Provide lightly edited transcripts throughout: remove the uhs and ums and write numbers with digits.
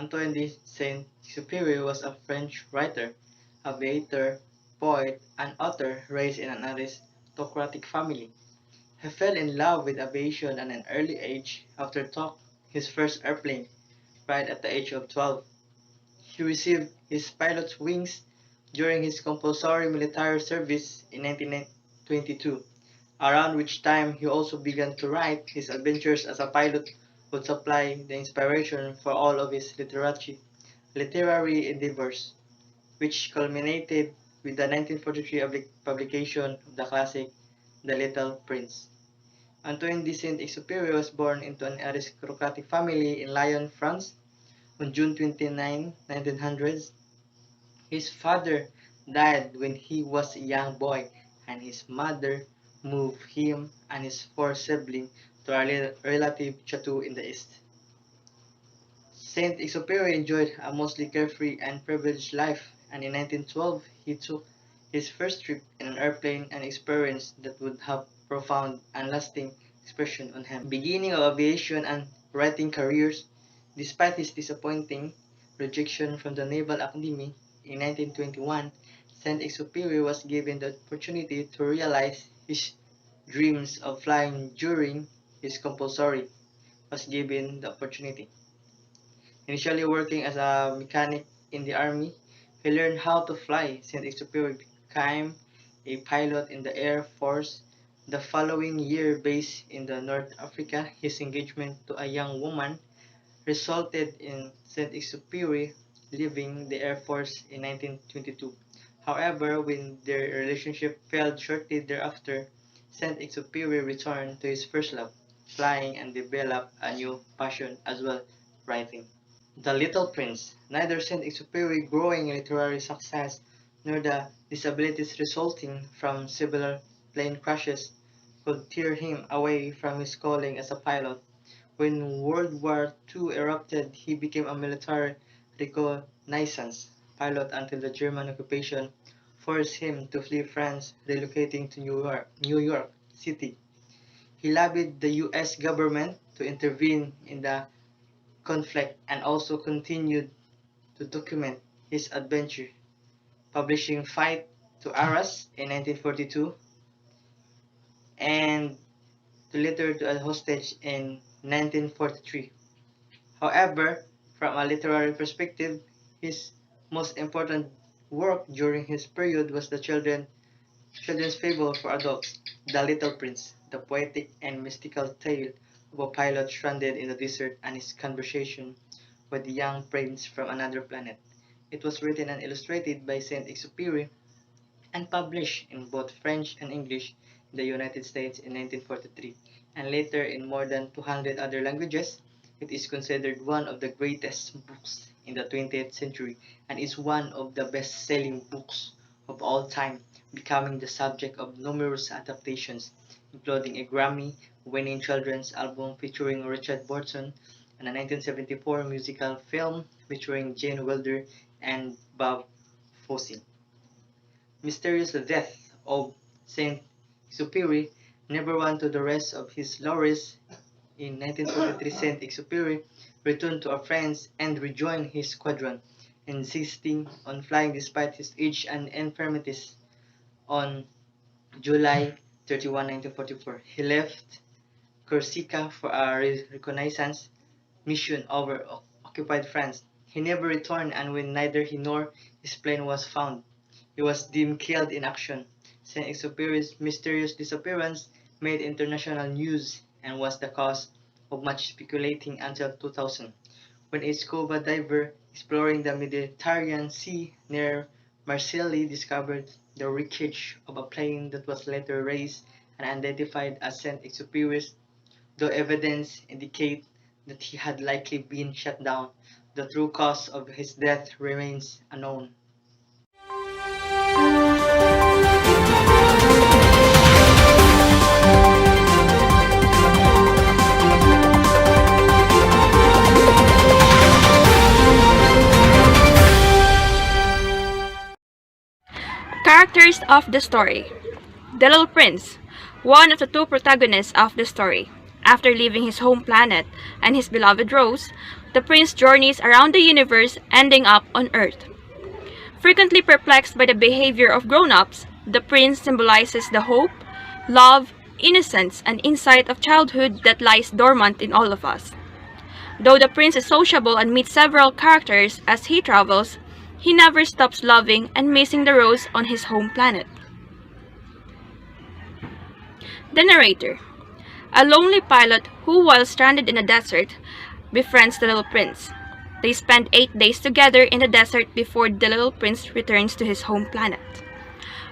Antoine de Saint-Exupéry was a French writer, aviator, poet, and author raised in an aristocratic family. He fell in love with aviation at an early age after took his first airplane ride at the age of 12. He received his pilot's wings during his compulsory military service in 1922, around which time he also began to write. His adventures as a pilot would supply the inspiration for all of his literary endeavors, which culminated with the 1943 publication of the classic The Little Prince. Antoine de Saint-Exupéry was born into an aristocratic family in Lyon, France, on June 29, 1900. His father died when he was a young boy, and his mother moved him and his four siblings to a relative chateau in the east. Saint-Exupéry enjoyed a mostly carefree and privileged life, and in 1912 he took his first trip in an airplane, an experience that would have profound and lasting expression on him. Beginning of aviation and writing careers, despite his disappointing rejection from the Naval Academy in 1921, Saint-Exupéry was given the opportunity to realize his dreams of flying during his compulsory was given the opportunity. Initially working as a mechanic in the army, he learned how to fly. Saint-Exupéry became a pilot in the Air Force. The following year, based in the North Africa, his engagement to a young woman resulted in Saint-Exupéry leaving the Air Force in 1922. However, when their relationship failed shortly thereafter, Saint-Exupéry returned to his first love, flying, and developed a new passion as well, writing. The Little Prince. Neither Saint-Exupéry growing literary success nor the disabilities resulting from several plane crashes could tear him away from his calling as a pilot. When World War II erupted, he became a military reconnaissance pilot until the German occupation forced him to flee France, relocating to New York City. He lobbied the US government to intervene in the conflict and also continued to document his adventure, publishing Fight to Arras in 1942 and to Letter to a Hostage in 1943. However, from a literary perspective, his most important work during his period was the children's fable for adults, The Little Prince, the poetic and mystical tale of a pilot stranded in the desert and his conversation with the young prince from another planet. It was written and illustrated by Saint-Exupéry and published in both French and English in the United States in 1943, and later in more than 200 other languages. It is considered one of the greatest books in the 20th century and is one of the best-selling books of all time, becoming the subject of numerous adaptations, including a Grammy-winning children's album featuring Richard Burton and a 1974 musical film featuring Jane Wilder and Bob Fosse. Mysterious death of Saint-Exupéry never won to the rest of his laurels. In 1943, Saint-Exupéry returned to France and rejoined his squadron, insisting on flying despite his age and infirmities. On July 31, 1944, he left Corsica for a reconnaissance mission over occupied France. He never returned, and when neither he nor his plane was found, he was deemed killed in action. Saint-Exupéry's mysterious disappearance made international news and was the cause of much speculating until 2000, when a scuba diver exploring the Mediterranean Sea near Marseille discovered the wreckage of a plane that was later raised and identified as Saint-Exupéry's, though evidence indicates that he had likely been shot down. The true cause of his death remains unknown. Characters of the story. The Little Prince, one of the two protagonists of the story. After leaving his home planet and his beloved Rose, the prince journeys around the universe, ending up on Earth. Frequently perplexed by the behavior of grown-ups, the prince symbolizes the hope, love, innocence, and insight of childhood that lies dormant in all of us. Though the prince is sociable and meets several characters as he travels, he never stops loving and missing the rose on his home planet. The narrator, a lonely pilot who, while stranded in a desert, befriends the little prince. They spend 8 days together in the desert before the little prince returns to his home planet.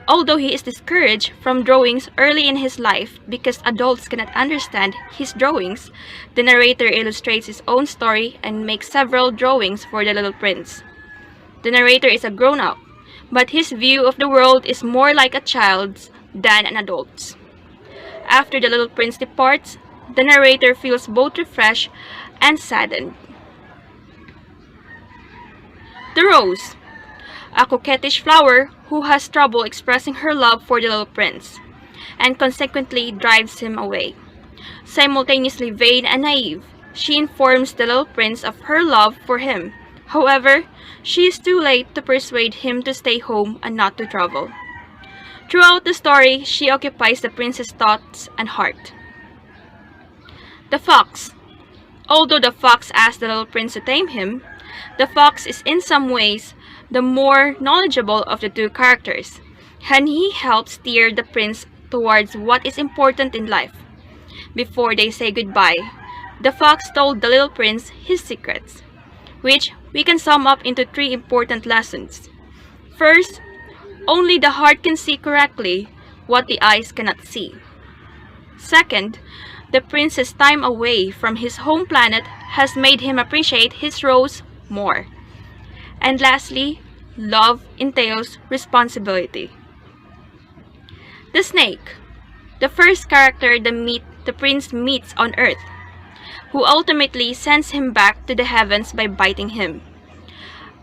Although he is discouraged from drawings early in his life because adults cannot understand his drawings, the narrator illustrates his own story and makes several drawings for the little prince. The narrator is a grown-up, but his view of the world is more like a child's than an adult's. After the little prince departs, the narrator feels both refreshed and saddened. The rose, a coquettish flower who has trouble expressing her love for the little prince, and consequently drives him away. Simultaneously vain and naive, she informs the little prince of her love for him. However, she is too late to persuade him to stay home and not to travel. Throughout the story, she occupies the prince's thoughts and heart. The fox. Although the fox asks the little prince to tame him, the fox is in some ways the more knowledgeable of the two characters, and he helps steer the prince towards what is important in life. Before they say goodbye, the fox told the little prince his secrets, which we can sum up into 3 important lessons. First, only the heart can see correctly what the eyes cannot see. Second, the prince's time away from his home planet has made him appreciate his rose more. And lastly, love entails responsibility. The snake, the first character the prince meets on Earth, who ultimately sends him back to the heavens by biting him.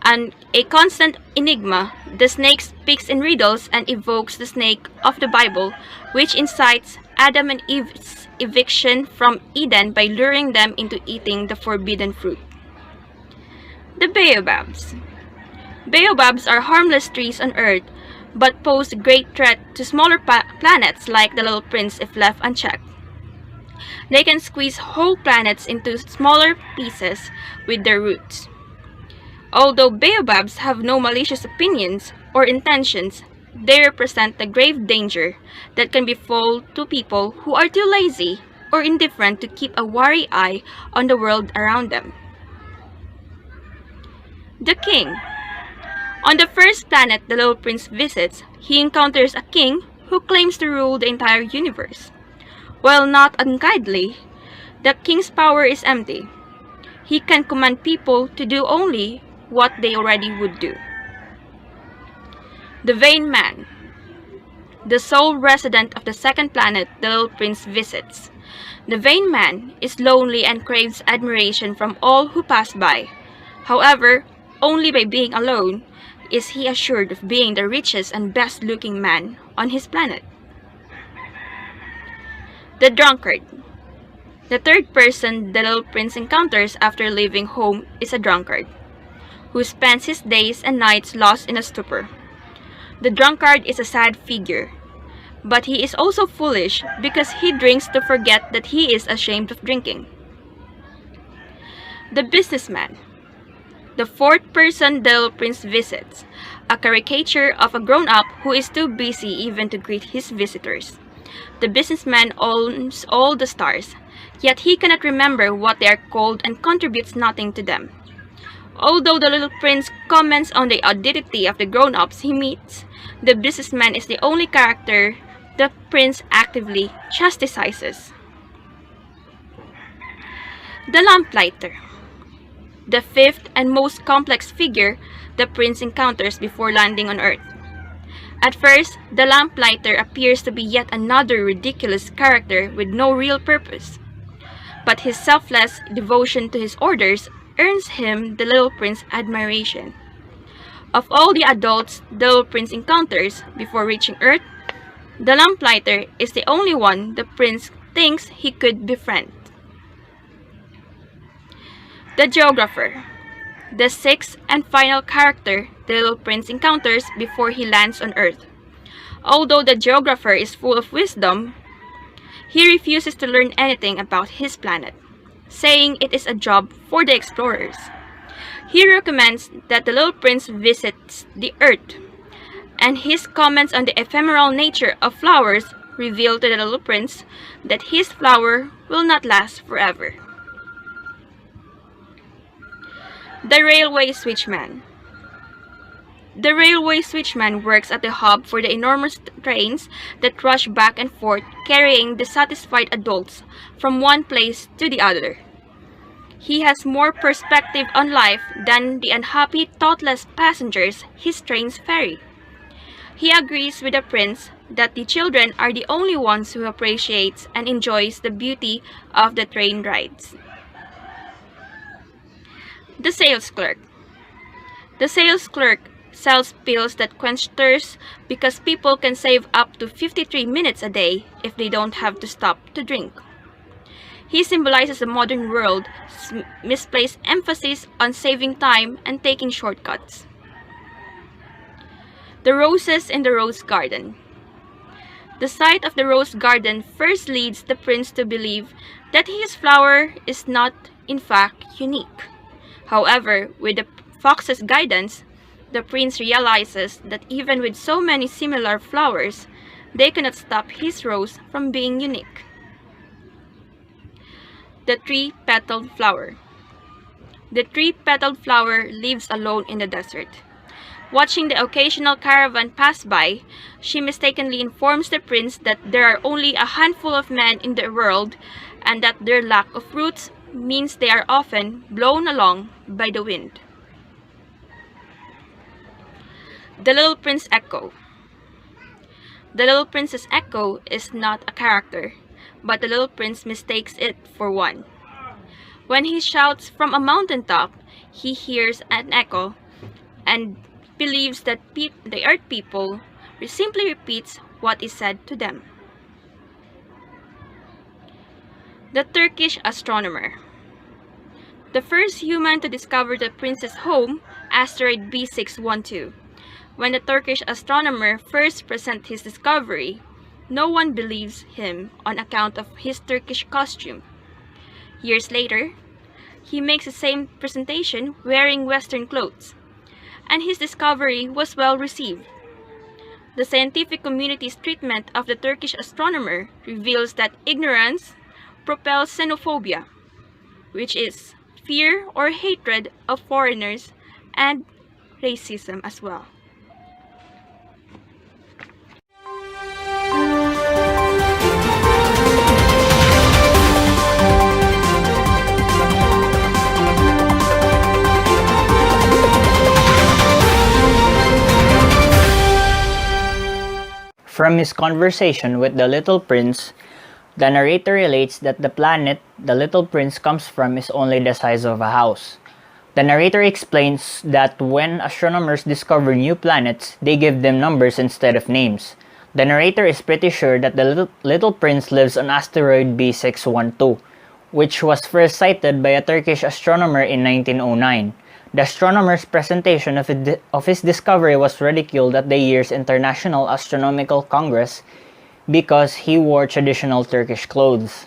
And a constant enigma, the snake speaks in riddles and evokes the snake of the Bible, which incites Adam and Eve's eviction from Eden by luring them into eating the forbidden fruit. The baobabs. Baobabs are harmless trees on Earth, but pose a great threat to smaller planets like the little prince if left unchecked. They can squeeze whole planets into smaller pieces with their roots. Although baobabs have no malicious opinions or intentions, they represent the grave danger that can befall to people who are too lazy or indifferent to keep a wary eye on the world around them. The king. On the first planet the little prince visits, he encounters a king who claims to rule the entire universe. While not unkindly, the king's power is empty. He can command people to do only what they already would do. The vain man. The sole resident of the second planet the little prince visits. The vain man is lonely and craves admiration from all who pass by. However, only by being alone is he assured of being the richest and best-looking man on his planet. The drunkard. The third person the little prince encounters after leaving home is a drunkard, who spends his days and nights lost in a stupor. The drunkard is a sad figure, but he is also foolish because he drinks to forget that he is ashamed of drinking. The businessman. The fourth person the little prince visits, a caricature of a grown-up who is too busy even to greet his visitors. The businessman owns all the stars, yet he cannot remember what they are called and contributes nothing to them. Although the little prince comments on the oddity of the grown-ups he meets, the businessman is the only character the prince actively chastises. The lamplighter. The fifth and most complex figure the prince encounters before landing on Earth. At first, the lamplighter appears to be yet another ridiculous character with no real purpose. But his selfless devotion to his orders earns him the little prince's admiration. Of all the adults the little prince encounters before reaching Earth, the lamplighter is the only one the prince thinks he could befriend. The geographer, the sixth and final character the little prince encounters before he lands on Earth. Although the geographer is full of wisdom, he refuses to learn anything about his planet, saying it is a job for the explorers. He recommends that the little prince visits the Earth, and his comments on the ephemeral nature of flowers reveal to the little prince that his flower will not last forever. The Railway Switchman. The railway switchman works at the hub for the enormous trains that rush back and forth carrying dissatisfied adults from one place to the other. He has more perspective on life than the unhappy, thoughtless passengers his trains ferry. He agrees with the prince that the children are the only ones who appreciates and enjoys the beauty of the train rides. The sales clerk. The sales clerk sells pills that quench thirst because people can save up to 53 minutes a day if they don't have to stop to drink. He symbolizes the modern world's misplaced emphasis on saving time and taking shortcuts. The roses in the rose garden. The sight of the rose garden first leads the prince to believe that his flower is not, in fact, unique. However, with the fox's guidance, the prince realizes that even with so many similar flowers, they cannot stop his rose from being unique. The three-petaled flower. The three-petaled flower lives alone in the desert. Watching the occasional caravan pass by, she mistakenly informs the prince that there are only a handful of men in the world and that their lack of roots means they are often blown along by the wind. The Little Prince Echo. The Little Prince's echo is not a character, but the little prince mistakes it for one. When he shouts from a mountaintop, he hears an echo and believes that the earth people simply repeats what is said to them. The Turkish Astronomer. The first human to discover the prince's home, asteroid B612. When the Turkish astronomer first presents his discovery, no one believes him on account of his Turkish costume. Years later, he makes the same presentation wearing Western clothes, and his discovery was well received. The scientific community's treatment of the Turkish astronomer reveals that ignorance propels xenophobia, which is fear or hatred of foreigners, and racism as well. From his conversation with the little prince, the narrator relates that the planet the little prince comes from is only the size of a house. The narrator explains that when astronomers discover new planets, they give them numbers instead of names. The narrator is pretty sure that the little prince lives on asteroid B612, which was first sighted by a Turkish astronomer in 1909. The astronomer's presentation of his discovery was ridiculed at the year's International Astronomical Congress because he wore traditional Turkish clothes.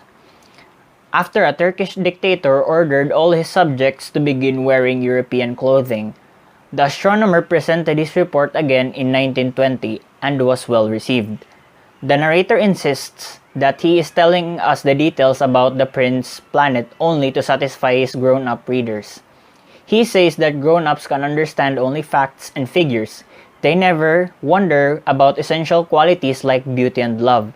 After a Turkish dictator ordered all his subjects to begin wearing European clothing, the astronomer presented his report again in 1920 and was well received. The narrator insists that he is telling us the details about the prince's planet only to satisfy his grown-up readers. He says that grown-ups can understand only facts and figures. They never wonder about essential qualities like beauty and love.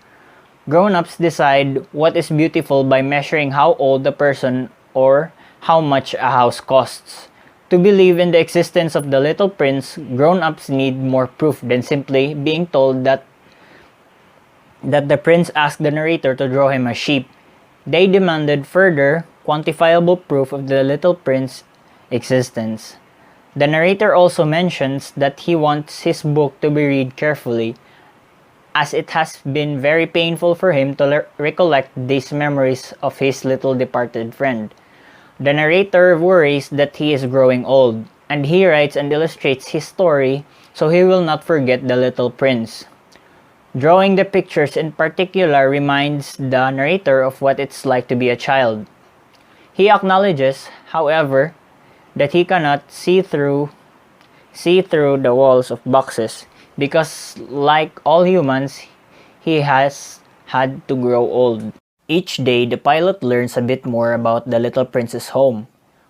Grown-ups decide what is beautiful by measuring how old the person or how much a house costs. To believe in the existence of the little prince, grown-ups need more proof than simply being told that the prince asked the narrator to draw him a sheep. They demanded further, quantifiable proof of the little prince's existence. The narrator also mentions that he wants his book to be read carefully, as it has been very painful for him to recollect these memories of his little departed friend. The narrator worries that he is growing old, and he writes and illustrates his story so he will not forget the little prince. Drawing the pictures in particular reminds the narrator of what it's like to be a child. He acknowledges, however, that he cannot see through the walls of boxes because, like all humans, he has had to grow old. Each day, the pilot learns a bit more about the little prince's home.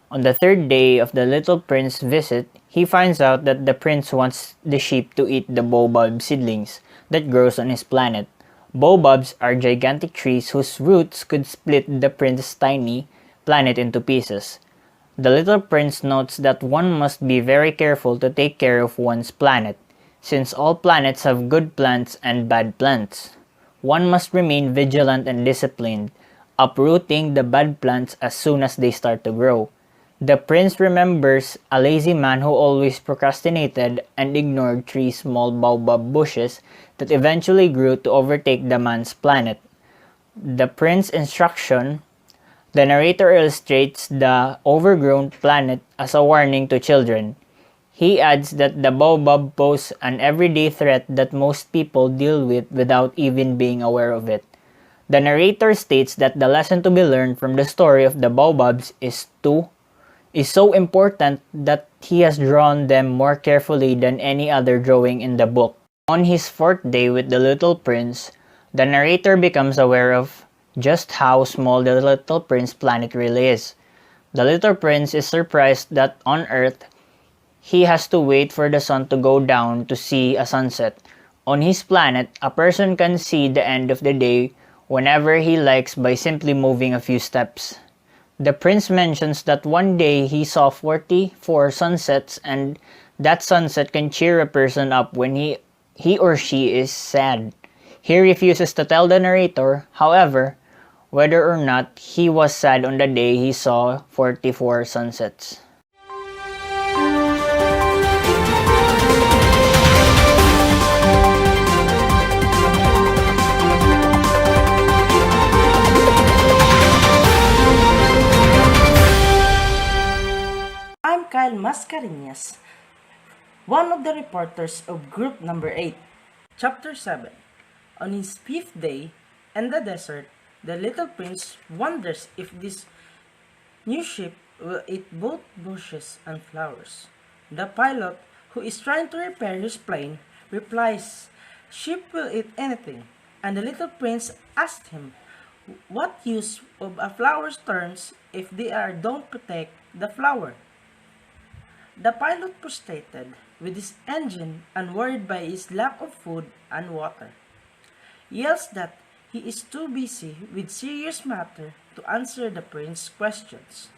On the third day of the little prince's visit, he finds out that the prince wants the sheep to eat the baobab seedlings that grows on his planet. Baobabs are gigantic trees whose roots could split the prince's tiny planet into pieces. The little prince notes that one must be very careful to take care of one's planet, since all planets have good plants and bad plants. One must remain vigilant and disciplined, uprooting the bad plants as soon as they start to grow. The prince remembers a lazy man who always procrastinated and ignored three small baobab bushes that eventually grew to overtake the man's planet. The prince's instruction The narrator illustrates the overgrown planet as a warning to children. He adds that the baobab pose an everyday threat that most people deal with without even being aware of it. The narrator states that the lesson to be learned from the story of the baobabs is so important that he has drawn them more carefully than any other drawing in the book. On his fourth day with the little prince, the narrator becomes aware of just how small the little prince planet really is. The little prince is surprised that on Earth, he has to wait for the sun to go down to see a sunset. On his planet, a person can see the end of the day whenever he likes by simply moving a few steps. The prince mentions that one day he saw 44 sunsets and that sunset can cheer a person up when he or she is sad. He refuses to tell the narrator, however, whether or not he was sad on the day he saw 44 sunsets. I'm Kyle Mascareñas, one of the reporters of group number 8. Chapter 7. On his fifth day in the desert, the little prince wonders if this new ship will eat both bushes and flowers. The pilot, who is trying to repair his plane, replies, "Ship will eat anything." And the little prince asked him, "What use of a flower's thorns if they don't protect the flower?" The pilot prostrated with his engine and worried by his lack of food and water, yells that he is too busy with serious matter to answer the prince's questions.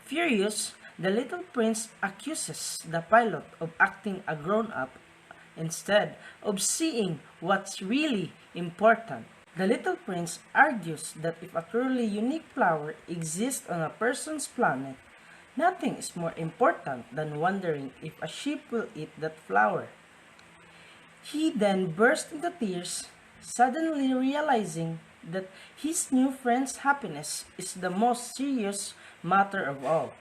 Furious, the little prince accuses the pilot of acting a grown-up instead of seeing what's really important. The little prince argues that if a truly unique flower exists on a person's planet, nothing is more important than wondering if a sheep will eat that flower. He then burst into tears, suddenly realizing that his new friend's happiness is the most serious matter of all.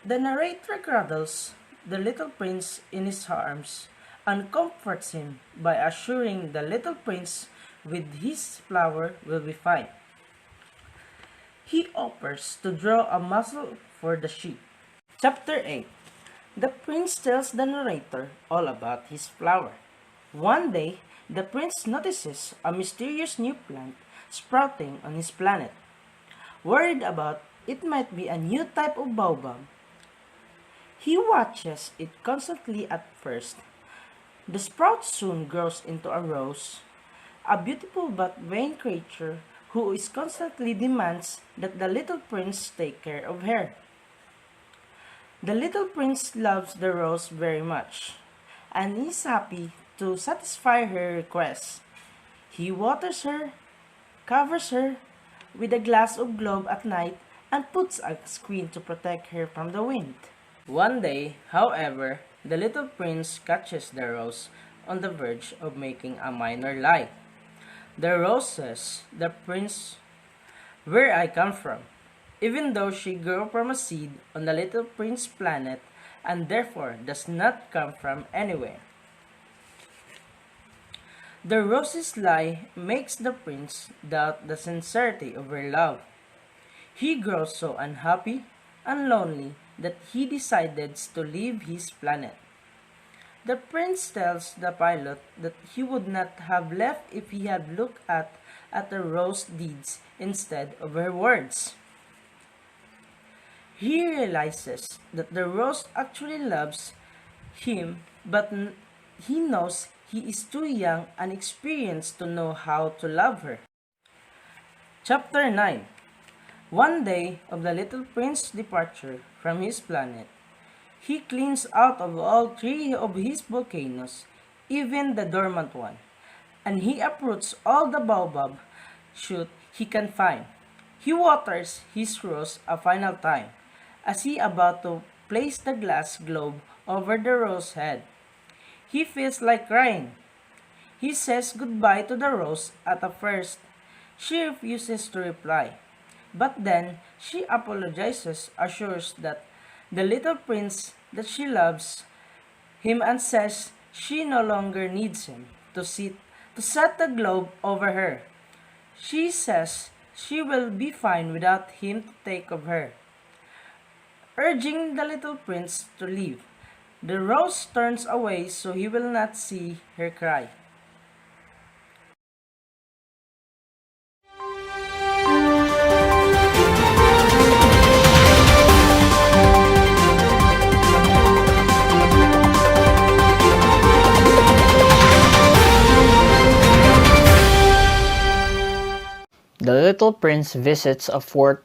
The narrator cradles the little prince in his arms and comforts him by assuring the little prince with his flower will be fine. He offers to draw a muzzle for the sheep. Chapter 8. The prince tells the narrator all about his flower. One day, the prince notices a mysterious new plant sprouting on his planet. Worried about it might be a new type of baobab, he watches it constantly at first. The sprout soon grows into a rose, a beautiful but vain creature who constantly demands that the little prince take care of her. The little prince loves the rose very much, and is happy to satisfy her requests. He waters her, covers her with a glass of glove at night, and puts a screen to protect her from the wind. One day, however, the little prince catches the rose on the verge of making a minor lie. The rose says, "The prince, where I come from." even though she grew from a seed on the Little Prince planet and therefore does not come from anywhere. The rose's lie makes the prince doubt the sincerity of her love. He grows so unhappy and lonely that he decides to leave his planet. The prince tells the pilot that he would not have left if he had looked at the rose deeds instead of her words. He realizes that the rose actually loves him, but he knows he is too young and experienced to know how to love her. Chapter 9. One day of the little prince's departure from his planet, he cleans out of all three of his volcanoes, even the dormant one, and he uproots all the baobab shoot he can find. He waters his rose a final time, as he about to place the glass globe over the rose head. He feels like crying. He says goodbye to the rose at first. She refuses to reply. But then she apologizes, assures that the little prince that she loves him and says she no longer needs him to set the globe over her. She says she will be fine without him to take of her, urging the little prince to leave. The rose turns away so he will not see her cry. The little prince visits a fourth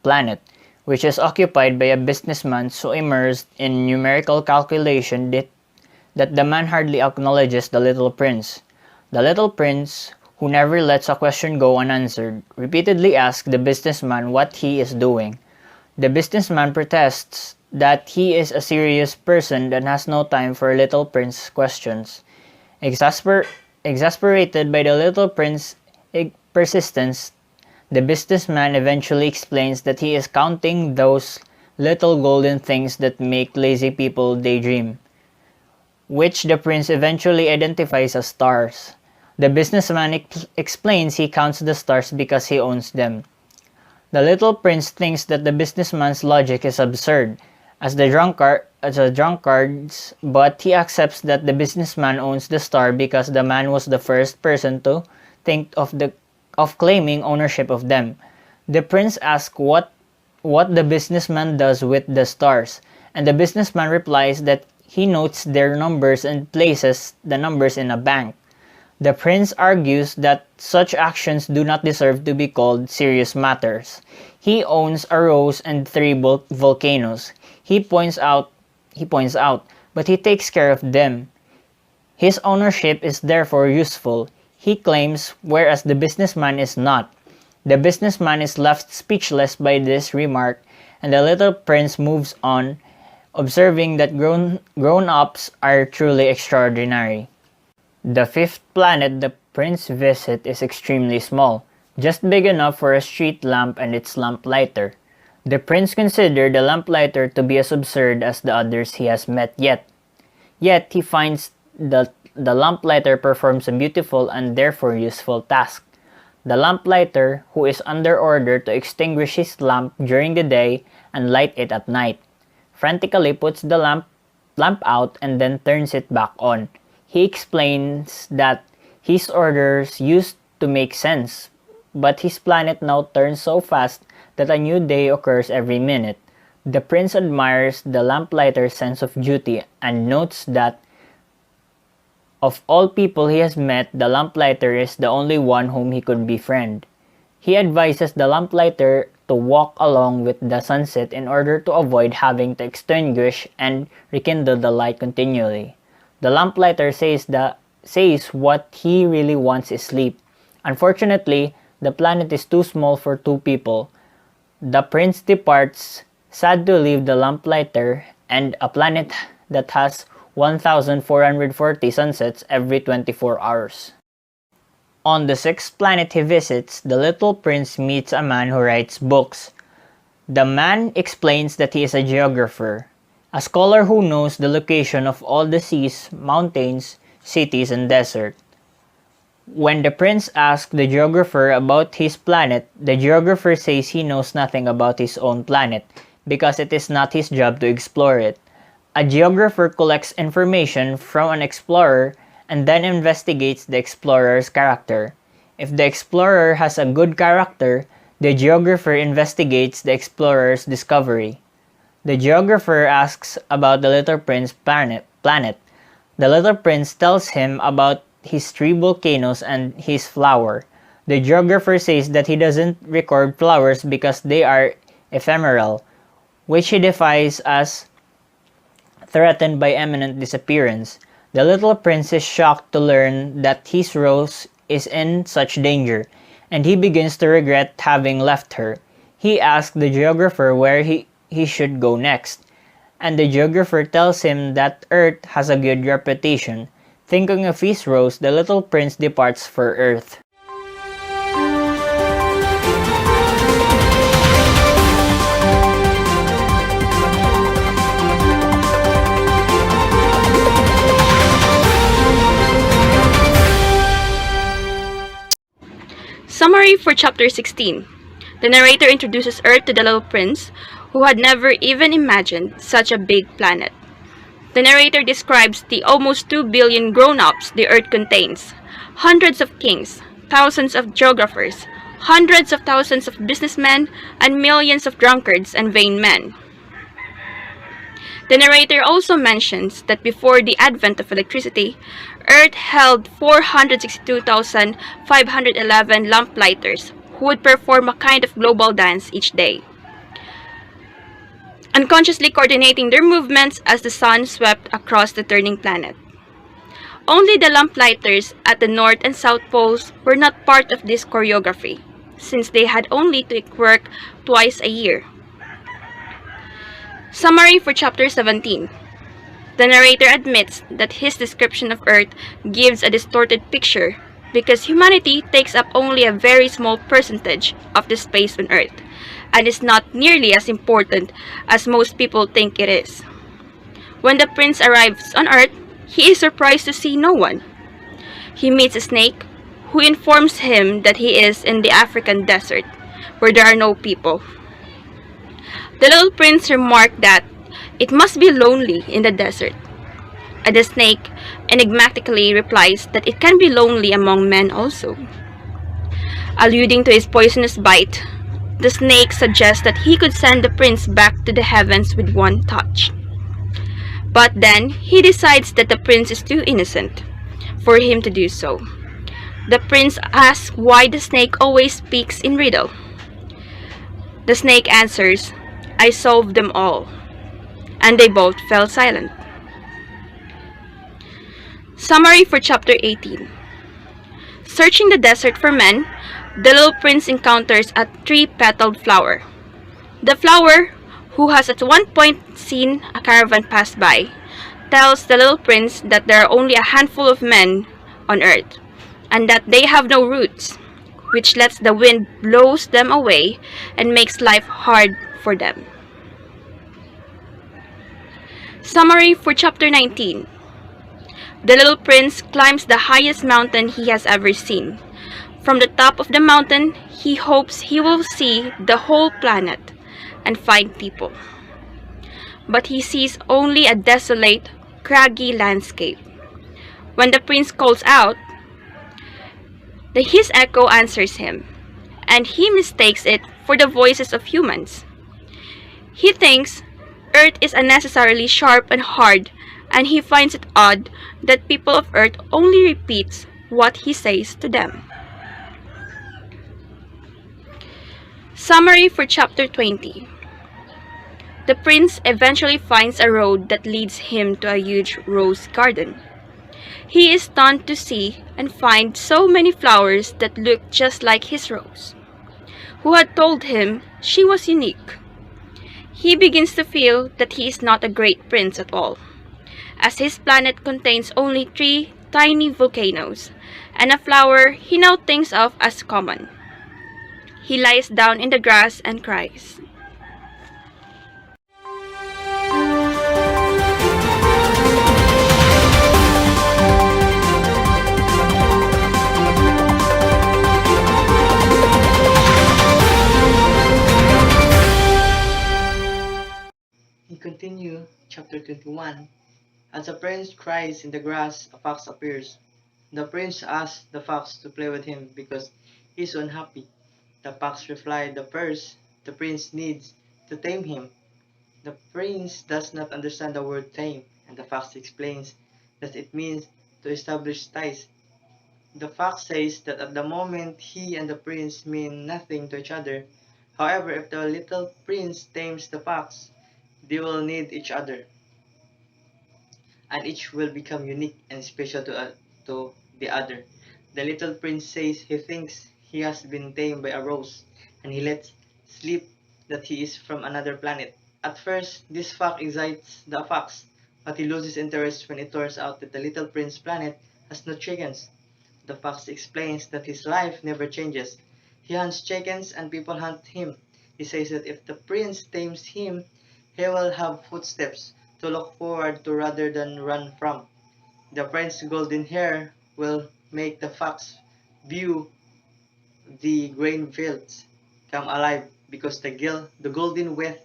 planet, which is occupied by a businessman so immersed in numerical calculation that the man hardly acknowledges the little prince. The little prince, who never lets a question go unanswered, repeatedly asks the businessman what he is doing. The businessman protests that he is a serious person that has no time for little prince's questions. Exasperated by the little prince's persistence, the businessman eventually explains that he is counting those little golden things that make lazy people daydream, which the prince eventually identifies as stars. The businessman explains he counts the stars because he owns them. The little prince thinks that the businessman's logic is absurd, as a drunkard's, but he accepts that the businessman owns the star because the man was the first person to think of claiming ownership of them. The prince asks what the businessman does with the stars, and the businessman replies that he notes their numbers and places the numbers in a bank. The prince argues that such actions do not deserve to be called serious matters. He owns a rose and three volcanoes. He points out, but he takes care of them. His ownership is therefore useful, he claims, whereas the businessman is not. The businessman is left speechless by this remark, and the little prince moves on, observing that grown-ups are truly extraordinary. The fifth planet the prince visits is extremely small, just big enough for a street lamp and its lamplighter. The prince considers the lamplighter to be as absurd as the others he has met yet. Yet he finds that the lamplighter performs a beautiful and therefore useful task. The lamplighter, who is under order to extinguish his lamp during the day and light it at night, frantically puts the lamp out and then turns it back on. He explains that his orders used to make sense, but his planet now turns so fast that a new day occurs every minute. The prince admires the lamplighter's sense of duty and notes that of all people he has met, the lamplighter is the only one whom he could befriend. He advises the lamplighter to walk along with the sunset in order to avoid having to extinguish and rekindle the light continually. The lamplighter says what he really wants is sleep. Unfortunately, the planet is too small for two people. The prince departs, sad to leave the lamplighter and a planet that has 1,440 sunsets every 24 hours. On the sixth planet he visits, the little prince meets a man who writes books. The man explains that he is a geographer, a scholar who knows the location of all the seas, mountains, cities, and desert. When the prince asks the geographer about his planet, the geographer says he knows nothing about his own planet because it is not his job to explore it. A geographer collects information from an explorer and then investigates the explorer's character. If the explorer has a good character, the geographer investigates the explorer's discovery. The geographer asks about the little prince's planet. The little prince tells him about his 3 volcanoes and his flower. The geographer says that he doesn't record flowers because they are ephemeral, which he defines as threatened by imminent disappearance. The little prince is shocked to learn that his rose is in such danger, and he begins to regret having left her. He asks the geographer where he should go next, and the geographer tells him that Earth has a good reputation. Thinking of his rose, the little prince departs for Earth. Summary for Chapter 16. The narrator introduces Earth to the little prince, who had never even imagined such a big planet. The narrator describes the almost 2 billion grown-ups the Earth contains, hundreds of kings, thousands of geographers, hundreds of thousands of businessmen, and millions of drunkards and vain men. The narrator also mentions that before the advent of electricity, Earth held 462,511 lamplighters who would perform a kind of global dance each day, unconsciously coordinating their movements as the sun swept across the turning planet. Only the lamplighters at the North and South Poles were not part of this choreography, since they had only to work twice a year. Summary for Chapter 17. The narrator admits that his description of Earth gives a distorted picture because humanity takes up only a very small percentage of the space on Earth and is not nearly as important as most people think it is. When the prince arrives on Earth, he is surprised to see no one. He meets a snake who informs him that he is in the African desert where there are no people. The little prince remarked that it must be lonely in the desert, and the snake enigmatically replies that it can be lonely among men also. Alluding to his poisonous bite, the snake suggests that he could send the prince back to the heavens with one touch. But then he decides that the prince is too innocent for him to do so. The prince asks why the snake always speaks in riddle. The snake answers, "I solved them all," and they both fell silent. Summary for Chapter 18. Searching the desert for men, the little prince encounters a 3-petaled flower. The flower, who has at one point seen a caravan pass by, tells the little prince that there are only a handful of men on Earth, and that they have no roots, which lets the wind blows them away and makes life hard for them. Summary for Chapter 19. The little prince climbs the highest mountain he has ever seen. From the top of the mountain, he hopes he will see the whole planet and find people. But he sees only a desolate, craggy landscape. When the prince calls out, his echo answers him, and he mistakes it for the voices of humans. He thinks Earth is unnecessarily sharp and hard, and he finds it odd that people of Earth only repeats what he says to them. Summary for Chapter 20. The prince eventually finds a road that leads him to a huge rose garden. He is stunned to see and find so many flowers that look just like his rose, who had told him she was unique. He begins to feel that he is not a great prince at all, as his planet contains only 3 tiny volcanoes, and a flower he now thinks of as common. He lies down in the grass and cries. As a prince cries in the grass, a fox appears. The prince asks the fox to play with him because he is unhappy. The fox replied, the prince needs to tame him. The prince does not understand the word tame, and the fox explains that it means to establish ties. The fox says that at the moment he and the prince mean nothing to each other. However, if the little prince tames the fox, they will need each other, and each will become unique and special to the other. The little prince says he thinks he has been tamed by a rose, and he lets slip that he is from another planet. At first, this fact excites the fox, but he loses interest when it turns out that the little prince planet has no chickens. The fox explains that his life never changes. He hunts chickens and people hunt him. He says that if the prince tames him, he will have footsteps to look forward to rather than run from. The prince's golden hair will make the fox view the grain fields come alive because the golden wheat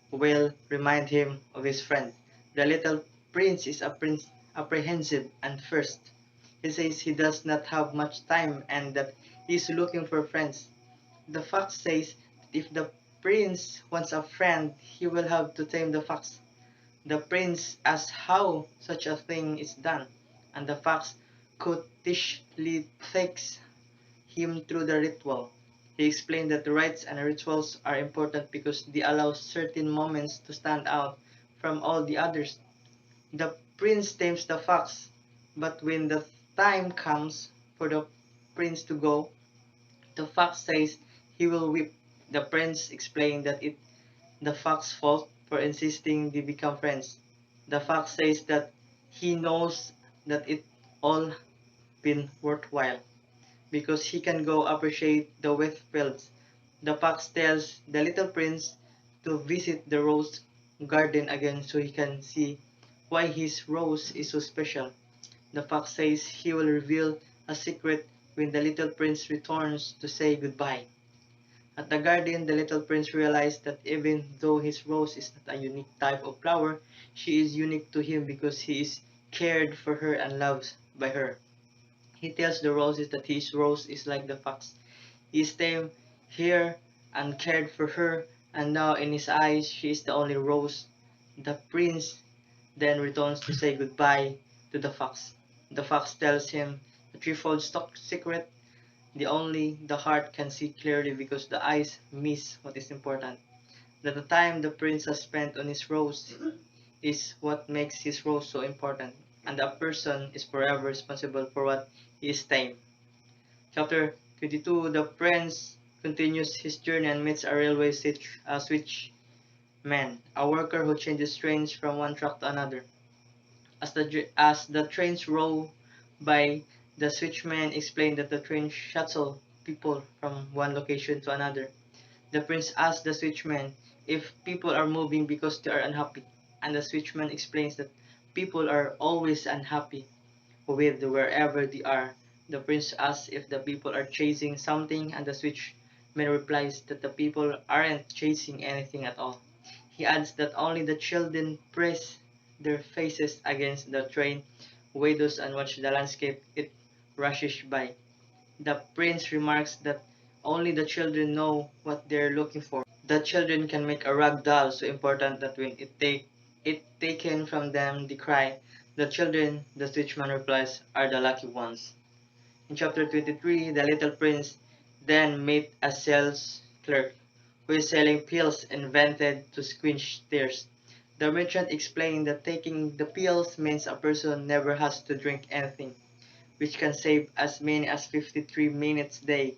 will remind him of his friend. The little prince is apprehensive and first. He says he does not have much time and that he is looking for friends. The fox says that if the prince wants a friend, he will have to tame the fox. The prince asks how such a thing is done, and the fox coquettishly takes him through the ritual. He explained that the rites and rituals are important because they allow certain moments to stand out from all the others. The prince tames the fox, but when the time comes for the prince to go, the fox says he will whip. The prince explained that it the fox's fault for insisting they become friends. The fox says that he knows that it all been worthwhile because he can go appreciate the wheat fields. The fox tells the little prince to visit the rose garden again so he can see why his rose is so special. The fox says he will reveal a secret when the little prince returns to say goodbye. At the garden, the little prince realized that even though his rose is not a unique type of flower, she is unique to him because he is cared for her and loved by her. He tells the roses that his rose is like the fox. He is tamed here and cared for her, and now in his eyes she is the only rose. The prince then returns to say goodbye to the fox. The fox tells him the threefold stock secret, the only the heart can see clearly because the eyes miss what is important. That the time the prince has spent on his rose is what makes his rose so important, and a person is forever responsible for what he is tamed. Chapter 22. The prince continues his journey and meets a railway switchman, a worker who changes trains from one track to another. As the trains roll by, the switchman explained that the train shuttle people from one location to another. The prince asks the switchman if people are moving because they are unhappy, and the switchman explains that people are always unhappy with wherever they are. The prince asks if the people are chasing something, and the switchman replies that the people aren't chasing anything at all. He adds that only the children press their faces against the train windows and watch the landscape it rushes by. The prince remarks that only the children know what they're looking for. The children can make a rag doll so important that when it taken from them they cry. The children, the switchman replies, are the lucky ones. In chapter 23, the little prince then met a sales clerk who is selling pills invented to quench thirst. The merchant explained that taking the pills means a person never has to drink anything, which can save as many as 53 minutes a day.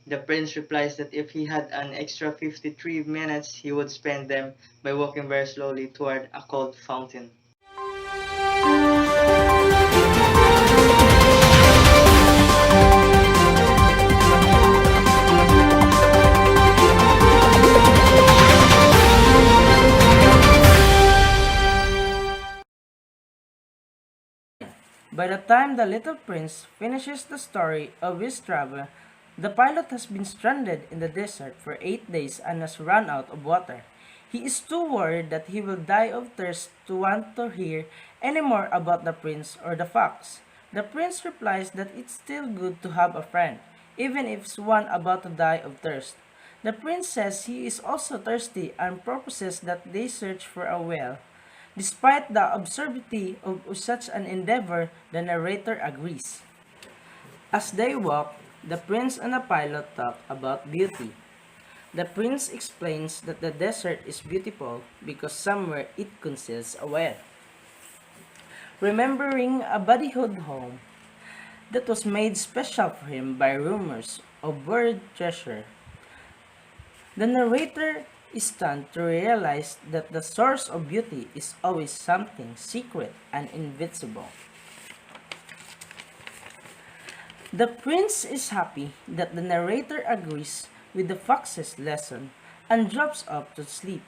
The prince replies that if he had an extra 53 minutes, he would spend them by walking very slowly toward a cold fountain. By the time the little prince finishes the story of his travel, the pilot has been stranded in the desert for 8 days and has run out of water. He is too worried that he will die of thirst to want to hear any more about the prince or the fox. The prince replies that it's still good to have a friend, even if it's one about to die of thirst. The prince says he is also thirsty and proposes that they search for a well. Despite the absurdity of such an endeavor, the narrator agrees. As they walk, the prince and the pilot talk about beauty. The prince explains that the desert is beautiful because somewhere it conceals a well. Remembering a bodyhood home that was made special for him by rumors of buried treasure, the narrator is stunned to realize that the source of beauty is always something secret and invisible. The prince is happy that the narrator agrees with the fox's lesson and drops off to sleep.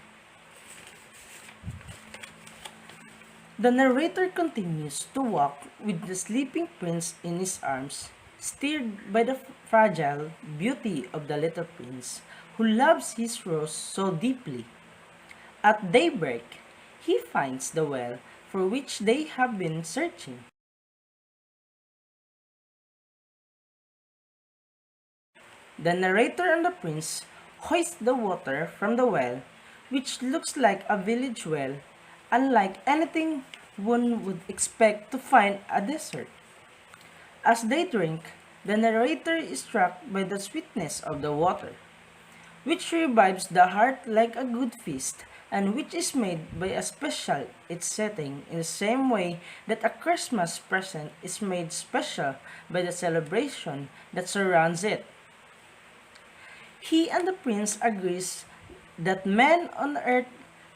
The narrator continues to walk with the sleeping prince in his arms, stirred by the fragile beauty of the little prince, who loves his rose so deeply. At daybreak, he finds the well for which they have been searching. The narrator and the prince hoist the water from the well, which looks like a village well, unlike anything one would expect to find a desert. As they drink, the narrator is struck by the sweetness of the water, which revives the heart like a good feast, and which is made by a special its setting in the same way that a Christmas present is made special by the celebration that surrounds it. He and the prince agrees that men on earth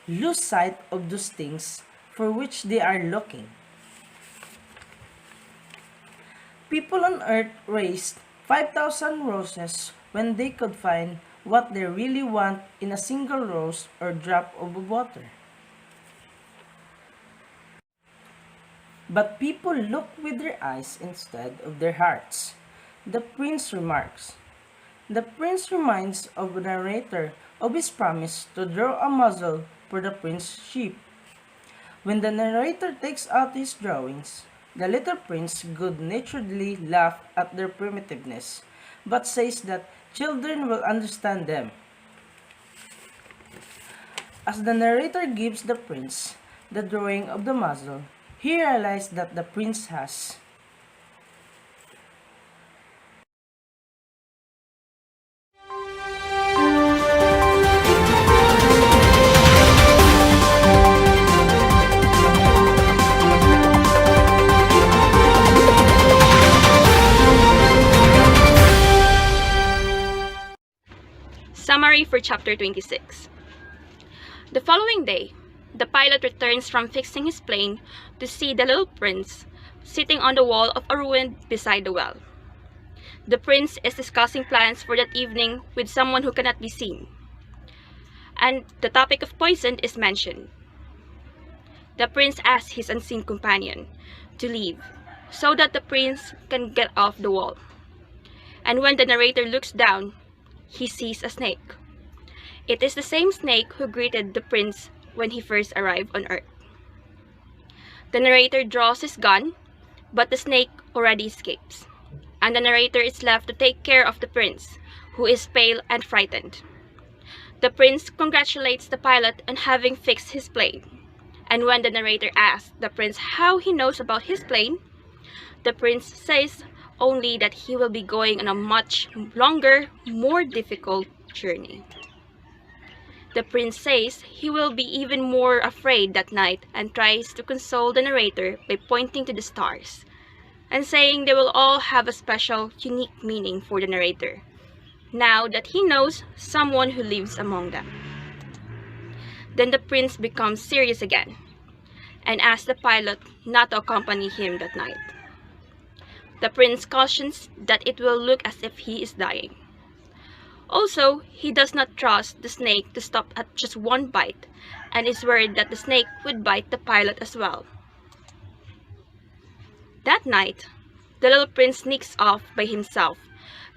lose sight of those things for which they are looking. People on earth raised 5,000 roses when they could find what they really want in a single rose or drop of water. But people look with their eyes instead of their hearts, the prince remarks. The prince reminds of the narrator of his promise to draw a muzzle for the prince's sheep. When the narrator takes out his drawings, the little prince good-naturedly laughs at their primitiveness, but says that children will understand them. As the narrator gives the prince the drawing of the muzzle, he realizes that the prince has Summary for Chapter 26. The following day, the pilot returns from fixing his plane to see the little prince sitting on the wall of a ruin beside the well. The prince is discussing plans for that evening with someone who cannot be seen, and the topic of poison is mentioned. The prince asks his unseen companion to leave so that the prince can get off the wall. And when the narrator looks down, he sees a snake. It is the same snake who greeted the prince when he first arrived on Earth. The narrator draws his gun, but the snake already escapes, and the narrator is left to take care of the prince, who is pale and frightened. The prince congratulates the pilot on having fixed his plane, and when the narrator asks the prince how he knows about his plane, the prince says only that he will be going on a much longer, more difficult journey. The prince says he will be even more afraid that night and tries to console the narrator by pointing to the stars and saying they will all have a special, unique meaning for the narrator, now that he knows someone who lives among them. Then the prince becomes serious again and asks the pilot not to accompany him that night. The prince cautions that it will look as if he is dying. Also, he does not trust the snake to stop at just one bite and is worried that the snake would bite the pilot as well. That night, the little prince sneaks off by himself,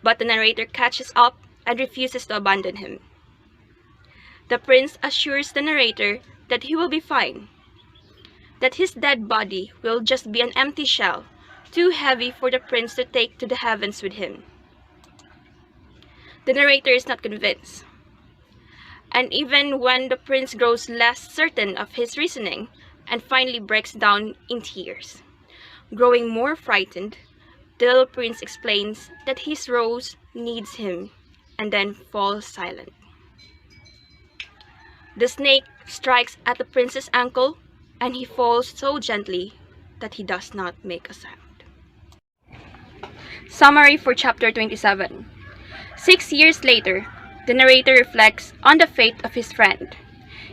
but the narrator catches up and refuses to abandon him. The prince assures the narrator that he will be fine, that his dead body will just be an empty shell, too heavy for the prince to take to the heavens with him. The narrator is not convinced, and even when the prince grows less certain of his reasoning and finally breaks down in tears, growing more frightened, the little prince explains that his rose needs him and then falls silent. The snake strikes at the prince's ankle and he falls so gently that he does not make a sound. Summary for chapter 27. 6 years later, the narrator reflects on the fate of his friend.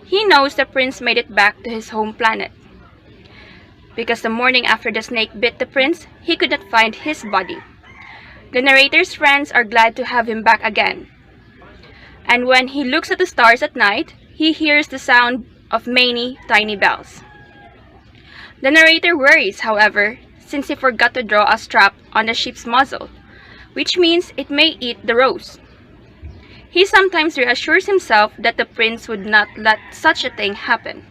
He knows the prince made it back to his home planet. Because the morning after the snake bit the prince, he could not find his body. The narrator's friends are glad to have him back again. And when he looks at the stars at night, he hears the sound of many tiny bells. The narrator worries, however, since he forgot to draw a strap on the ship's muzzle, which means it may eat the rose. He sometimes reassures himself that the prince would not let such a thing happen.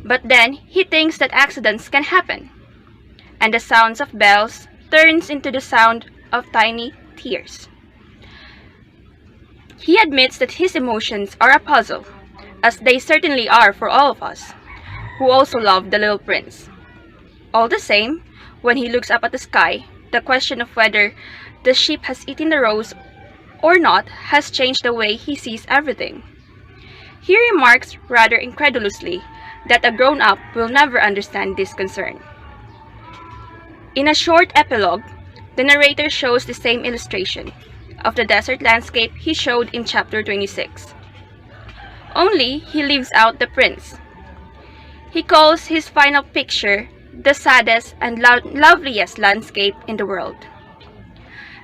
But then he thinks that accidents can happen, and the sounds of bells turns into the sound of tiny tears. He admits that his emotions are a puzzle, as they certainly are for all of us, who also love the little prince. All the same, when he looks up at the sky, the question of whether the ship has eaten the rose or not has changed the way he sees everything. He remarks rather incredulously that a grown-up will never understand this concern. In a short epilogue, the narrator shows the same illustration of the desert landscape he showed in chapter 26. Only he leaves out the prince. He calls his final picture the saddest and loveliest landscape in the world.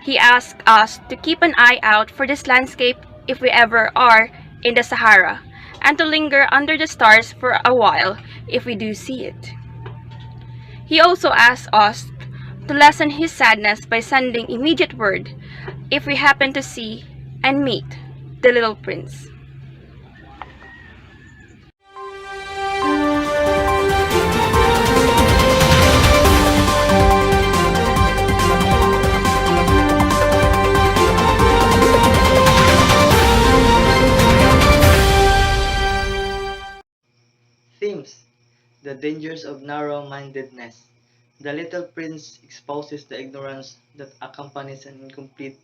He asks us to keep an eye out for this landscape if we ever are in the Sahara, and to linger under the stars for a while if we do see it. He also asks us to lessen his sadness by sending immediate word if we happen to see and meet the little prince. Themes: the dangers of narrow-mindedness. The Little Prince exposes the ignorance that accompanies an incomplete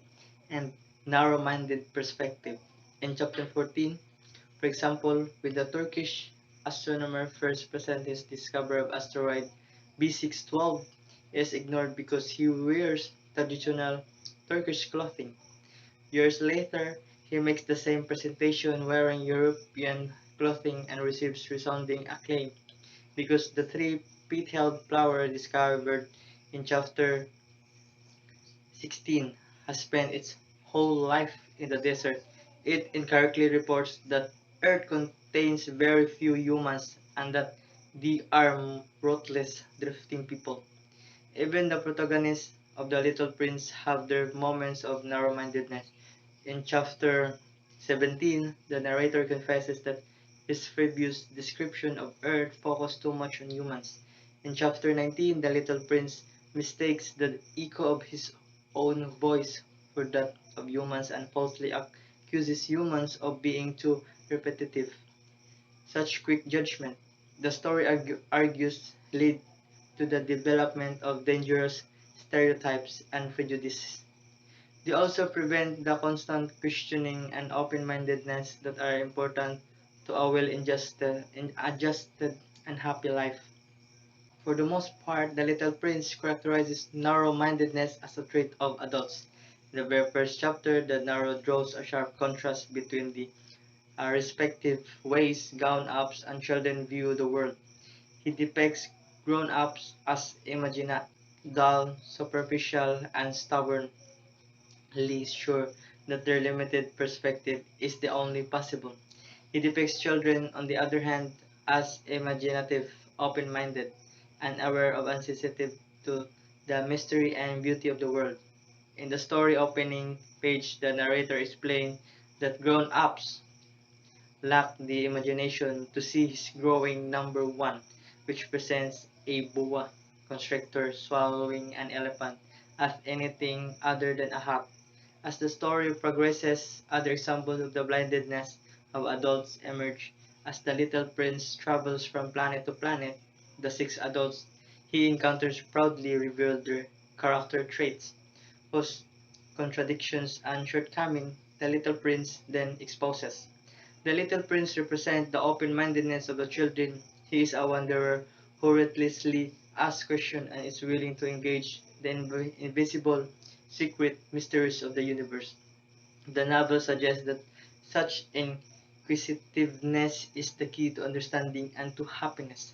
and narrow-minded perspective. In chapter 14, for example, when the Turkish astronomer first presents his discovery of asteroid B612, is ignored because he wears traditional Turkish clothing. Years later, he makes the same presentation wearing European clothing and receives resounding acclaim because the three-petaled flower discovered in chapter 16 has spent its whole life in the desert. It incorrectly reports that Earth contains very few humans and that they are ruthless, drifting people. Even the protagonists of The Little Prince have their moments of narrow-mindedness. In chapter 17, the narrator confesses that his previous description of Earth focused too much on humans. In chapter 19, the little prince mistakes the echo of his own voice for that of humans and falsely accuses humans of being too repetitive. Such quick judgment, the story argues, lead to the development of dangerous stereotypes and prejudices. They also prevent the constant questioning and open-mindedness that are important to a adjusted and happy life. For the most part, the Little Prince characterizes narrow-mindedness as a trait of adults. In the very first chapter, the narrow draws a sharp contrast between the respective ways grown-ups and children view the world. He depicts grown-ups as imaginative, dull, superficial, and stubborn, sure that their limited perspective is the only possible. He depicts children, on the other hand, as imaginative, open-minded, and aware of and sensitive to the mystery and beauty of the world. In the story opening page, the narrator explains that grown-ups lack the imagination to see his growing number one, which presents a boa constrictor swallowing an elephant as anything other than a hat. As the story progresses, other examples of the blindedness of adults emerge. As the little prince travels from planet to planet, the six adults he encounters proudly reveal their character traits, whose contradictions and shortcomings the little prince then exposes. The little prince represents the open-mindedness of the children. He is a wanderer who relentlessly asks questions and is willing to engage the invisible, secret mysteries of the universe. The novel suggests that such inquisitiveness is the key to understanding and to happiness.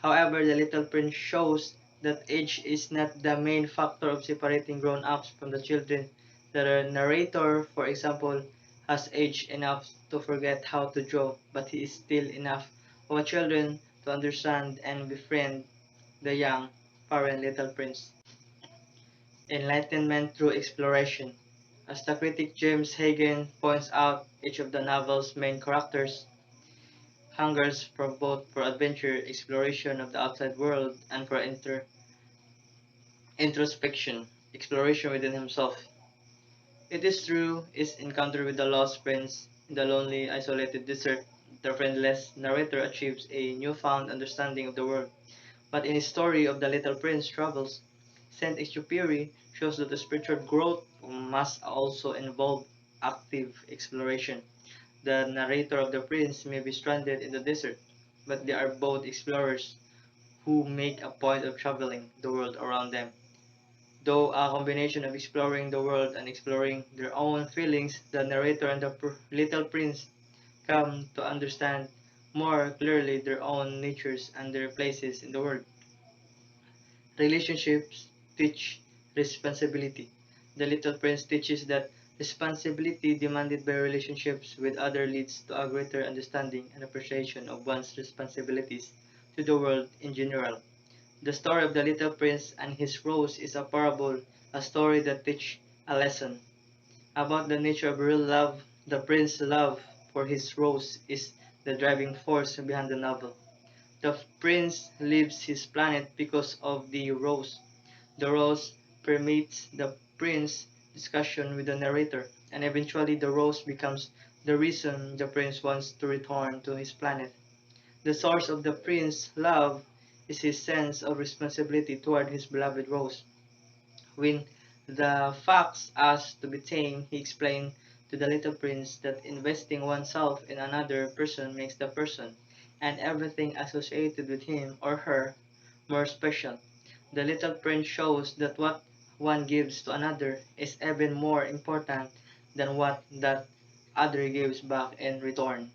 However, the little prince shows that age is not the main factor of separating grown-ups from the children. The narrator, for example, has aged enough to forget how to draw, but he is still enough of a child to understand and befriend the young, parent little prince. Enlightenment through exploration. As the critic James Hagen points out, each of the novel's main characters hungers for both for adventure, exploration of the outside world, and for introspection, exploration within himself. It is through his encounter with the lost prince in the lonely, isolated desert, the friendless narrator achieves a newfound understanding of the world. But in his story of the little prince travels, Saint Exupéry shows that the spiritual growth must also involve active exploration. The narrator of the prince may be stranded in the desert, but they are both explorers who make a point of traveling the world around them. Though a combination of exploring the world and exploring their own feelings, the narrator and the little prince come to understand more clearly their own natures and their places in the world. Relationships teach responsibility. The little prince teaches that responsibility demanded by relationships with others leads to a greater understanding and appreciation of one's responsibilities to the world in general. The story of the little prince and his rose is a parable, a story that teaches a lesson about the nature of real love. The prince's love for his rose is the driving force behind the novel. The prince leaves his planet because of the rose. The rose permeates the prince's discussion with the narrator, and eventually the rose becomes the reason the prince wants to return to his planet. The source of the prince's love is his sense of responsibility toward his beloved rose. When the fox asked to be tamed, he explained to the little prince that investing oneself in another person makes the person and everything associated with him or her more special. The little prince shows that what one gives to another is even more important than what that other gives back in return.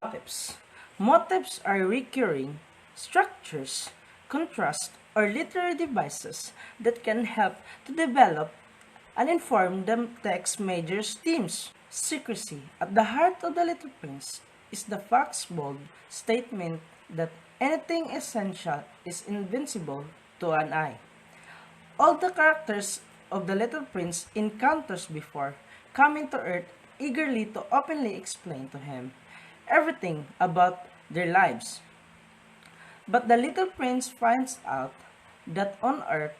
Motifs. Motifs are recurring structures, contrast, or literary devices that can help to develop and inform the text's major themes. Secrecy. At the heart of The Little Prince is the fox's bold statement that anything essential is invincible to an eye. All the characters of The Little Prince encounters before coming to Earth eagerly to openly explain to him everything about their lives. But the little prince finds out that on Earth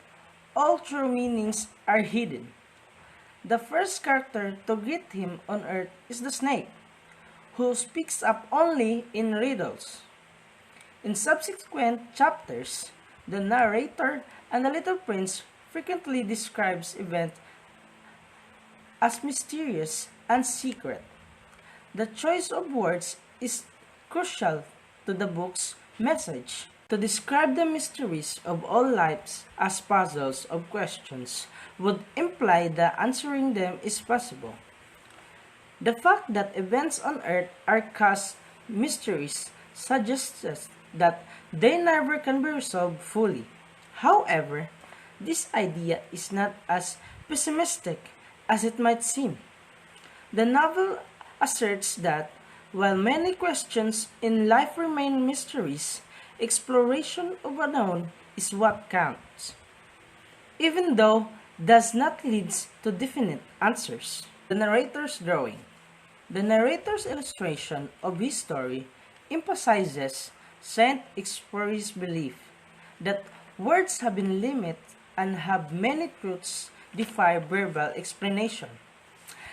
all true meanings are hidden. The first character to greet him on Earth is the snake, who speaks up only in riddles. In subsequent chapters, the narrator and the little prince frequently describes events as mysterious and secret. The choice of words is crucial to the book's message. To describe the mysteries of all lives as puzzles of questions would imply that answering them is possible. The fact that events on Earth are cast mysteries suggests that they never can be resolved fully. However, this idea is not as pessimistic as it might seem. The novel asserts that While many questions in life remain mysteries, exploration of unknown is what counts, even though does not lead to definite answers. The narrator's drawing. The narrator's illustration of his story emphasizes Saint Exupéry's belief that words have been limited and have many truths defy verbal explanation.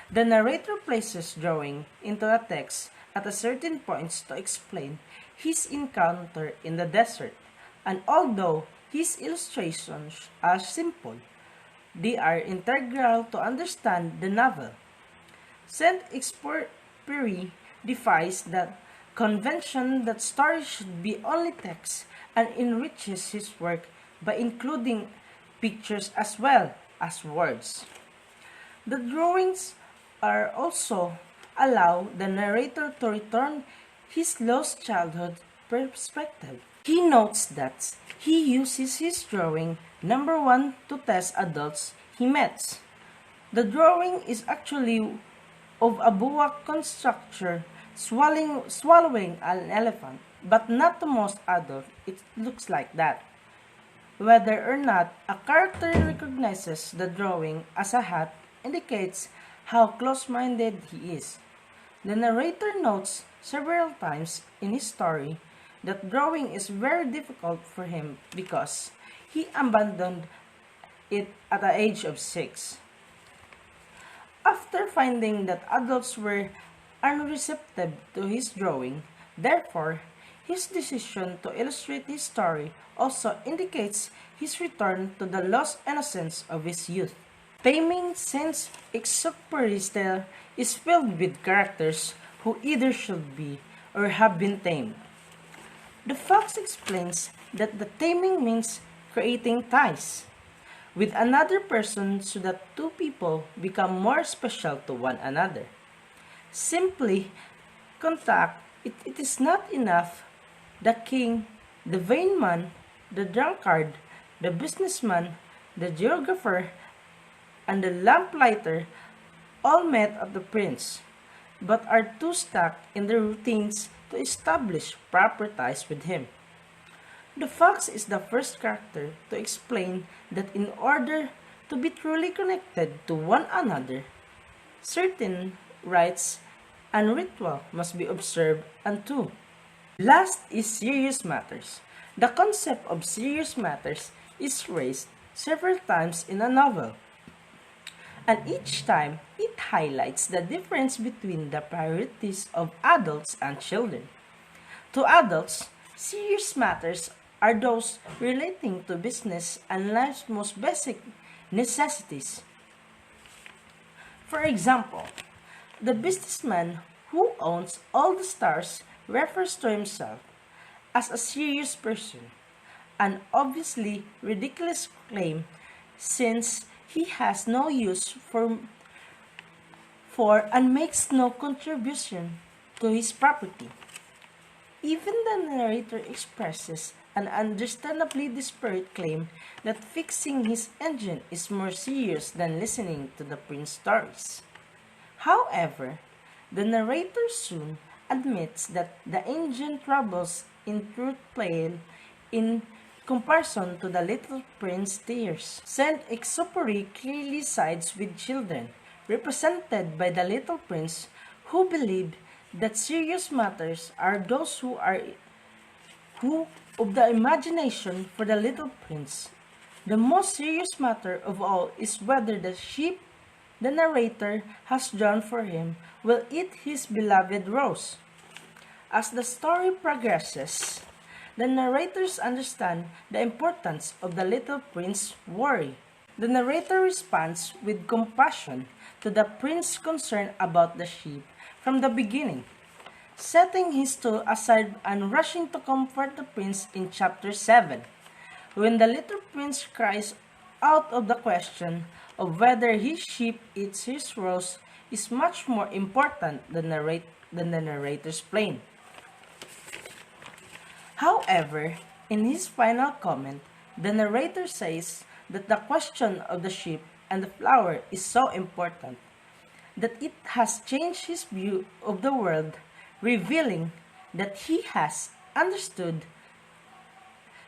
The narrator places drawing into a text at a certain point to explain his encounter in the desert, and although his illustrations are simple, they are integral to understand the novel. Saint Exupéry defies the convention that stories should be only text and enriches his work by including pictures as well as words. The drawings are also allow the narrator to return his lost childhood perspective. He notes that he uses his drawing number one to test adults he met. The drawing is actually of a boa constrictor swallowing an elephant, but not to most adults it looks like that. Whether or not a character recognizes the drawing as a hat indicates how close-minded he is. The narrator notes several times in his story that drawing is very difficult for him because he abandoned it at the age of 6. After finding that adults were unreceptive to his drawing, therefore, his decision to illustrate his story also indicates his return to the lost innocence of his youth. Taming Saint Exupéry's tale is filled with characters who either should be or have been tamed. The fox explains that the taming means creating ties with another person so that two people become more special to one another. Simply contact, it is not enough. The king, the vain man, the drunkard, the businessman, the geographer, and the lamplighter all met at the prince, but are too stuck in their routines to establish proper ties with him. The fox is the first character to explain that in order to be truly connected to one another, certain rites and ritual must be observed and too. Last is serious matters. The concept of serious matters is raised several times in a novel, and each time it highlights the difference between the priorities of adults and children. To adults, serious matters are those relating to business and life's most basic necessities. For example, the businessman who owns all the stars refers to himself as a serious person, an obviously ridiculous claim since he has no use for and makes no contribution to his property. Even the narrator expresses an understandably desperate claim that fixing his engine is more serious than listening to the prince's stories. However, the narrator soon admits that the engine troubles in truth pale in comparison to the little prince's tears. Saint Exupéry clearly sides with children, represented by the little prince, who believe that serious matters are those who of the imagination for the little prince. The most serious matter of all is whether the sheep the narrator has drawn for him will eat his beloved rose. As the story progresses, the narrators understand the importance of the little prince's worry. The narrator responds with compassion to the prince's concern about the sheep from the beginning, setting his tool aside and rushing to comfort the prince in chapter 7, when the little prince cries out of the question of whether his sheep eats his rose is much more important than the narrator's plain. However, in his final comment, the narrator says that the question of the sheep and the flower is so important that it has changed his view of the world, revealing that he has understood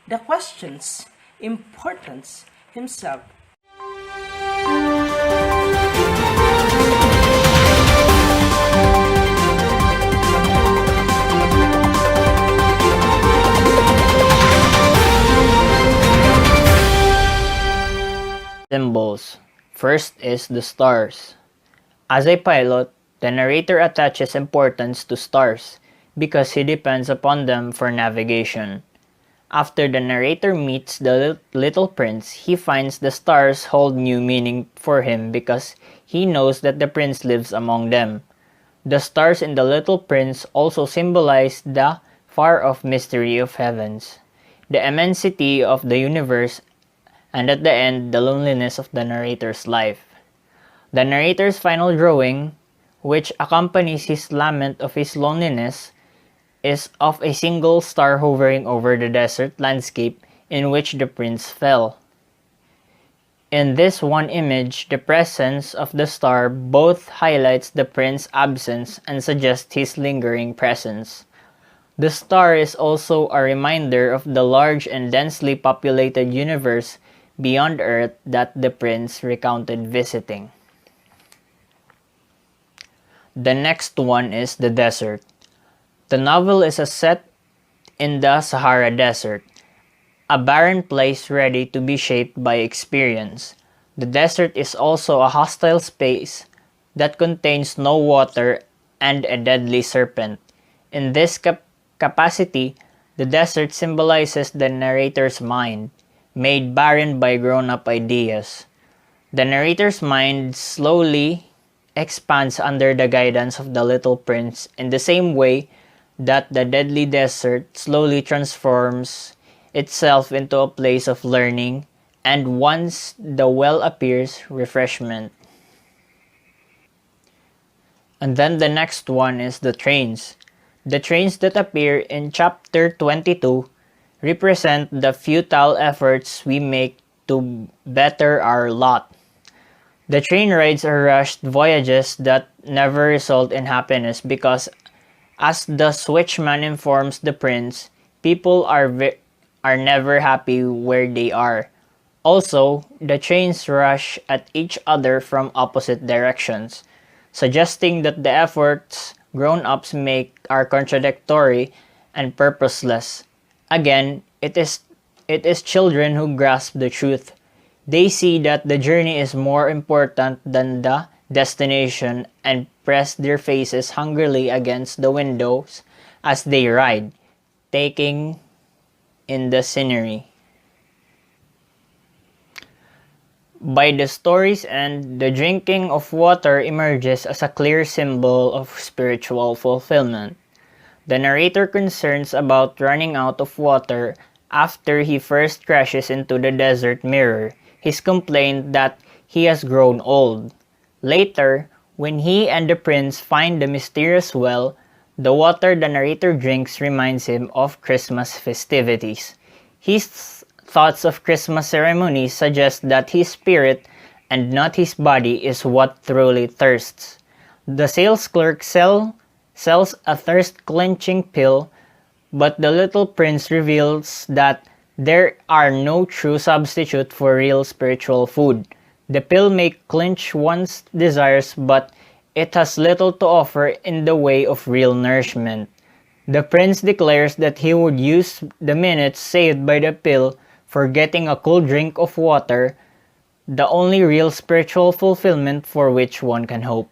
the question's importance himself. Symbols. First is the stars. As a pilot, the narrator attaches importance to stars because he depends upon them for navigation. After the narrator meets the little prince, he finds the stars hold new meaning for him because he knows that the prince lives among them. The stars in the little prince also symbolize the far-off mystery of heavens, the immensity of the universe, and at the end, the loneliness of the narrator's life. The narrator's final drawing, which accompanies his lament of his loneliness, is of a single star hovering over the desert landscape in which the prince fell. In this one image, the presence of the star both highlights the prince's absence and suggests his lingering presence. The star is also a reminder of the large and densely populated universe beyond Earth that the prince recounted visiting. The next one is the desert. The novel is set in the Sahara Desert, a barren place ready to be shaped by experience. The desert is also a hostile space that contains no water and a deadly serpent. In this capacity, the desert symbolizes the narrator's mind, made barren by grown-up ideas. The narrator's mind slowly expands under the guidance of the little prince in the same way that the deadly desert slowly transforms itself into a place of learning, and once the well appears, refreshment. And then the next one is the trains. The trains that appear in chapter 22 represent the futile efforts we make to better our lot. The train rides are rushed voyages that never result in happiness because, as the switchman informs the prince, people are never happy where they are. Also, the trains rush at each other from opposite directions, suggesting that the efforts grown-ups make are contradictory and purposeless. Again, it is children who grasp the truth. They see that the journey is more important than the destination and press their faces hungrily against the windows as they ride, taking in the scenery. By the story's end, the drinking of water emerges as a clear symbol of spiritual fulfillment. The narrator concerns about running out of water after he first crashes into the desert mirror his complaint that he has grown old. Later, when he and the prince find the mysterious well, the water the narrator drinks reminds him of Christmas festivities. His thoughts of Christmas ceremonies suggest that his spirit and not his body is what truly thirsts. The sales clerk sells a thirst-quenching pill, but the little prince reveals that there are no true substitute for real spiritual food. The pill may quench one's desires, but it has little to offer in the way of real nourishment. The prince declares that he would use the minutes saved by the pill for getting a cool drink of water, the only real spiritual fulfillment for which one can hope.